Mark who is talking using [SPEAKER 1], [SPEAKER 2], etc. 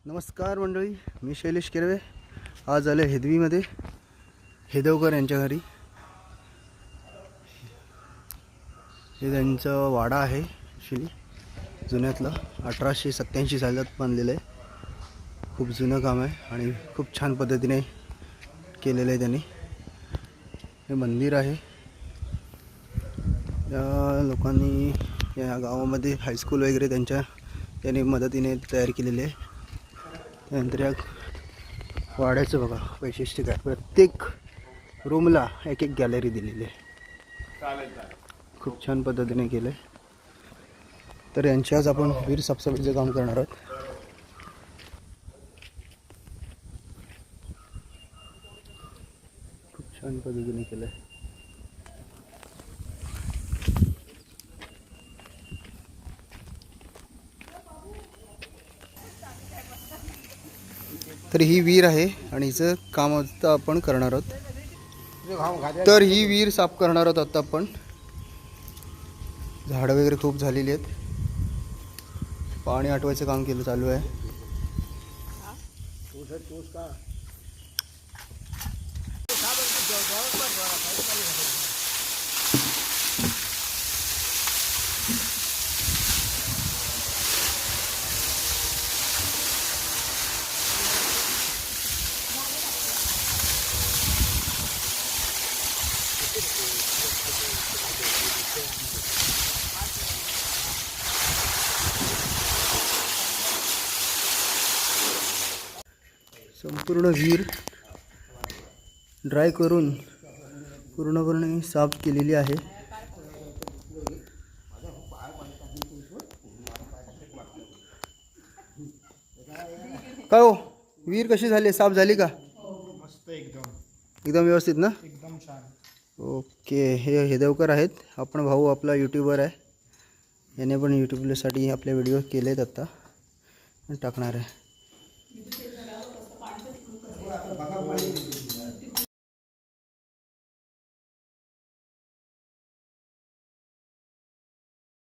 [SPEAKER 1] नमस्कार मंडळी, मी शैलेश केरवे. आज आले हेदवीमध्ये हेदवकर यांच्या घरी. हे त्यांचा वाडा आहे, ॲक्च्युली जुन्यातला 1887 सालात बांधलेलं आहे. खूप जुनं काम आहे आणि खूप छान पद्धतीने केलेलं आहे त्यांनी. हे मंदिर आहे. या लोकांनी या गावामध्ये हायस्कूल वगैरे त्यांनी मदतीने तयार केलेले आहे. त्यानंतर या वाड्याचं बघा वैशिष्ट्य काय, प्रत्येक रूमला एक एक गॅलरी दिलेली आहे. खूप छान पद्धतीने केलं आहे. तर यांच्याच आपण वीर साफसफाईचं काम करणार आहोत. खूप छान पद्धतीने केलं आहे. तर ही विहीर आहे आणि हिचं काम आता आपण करणार आहोत. तर ही विहीर साफ करणार आहोत आता आपण. झाडं वगैरे खूप झालेली आहेत. पाणी आटवायचं काम चालू आहे. संपूर्ण विहीर ड्राय करून पूर्णपणे साफ केलेली आहे. काय हो, विहीर कशी झाली, साफ झाली का?
[SPEAKER 2] मस्त,
[SPEAKER 1] एकदम व्यवस्थित ना?
[SPEAKER 2] एकदम छान.
[SPEAKER 1] ओके. हे हेदवकर आहेत. आपण भाऊ आपला यूट्यूबर आहे. याने पण यूट्यूबसाठी आपले व्हिडिओ केलेत, आता टाकणार आहे.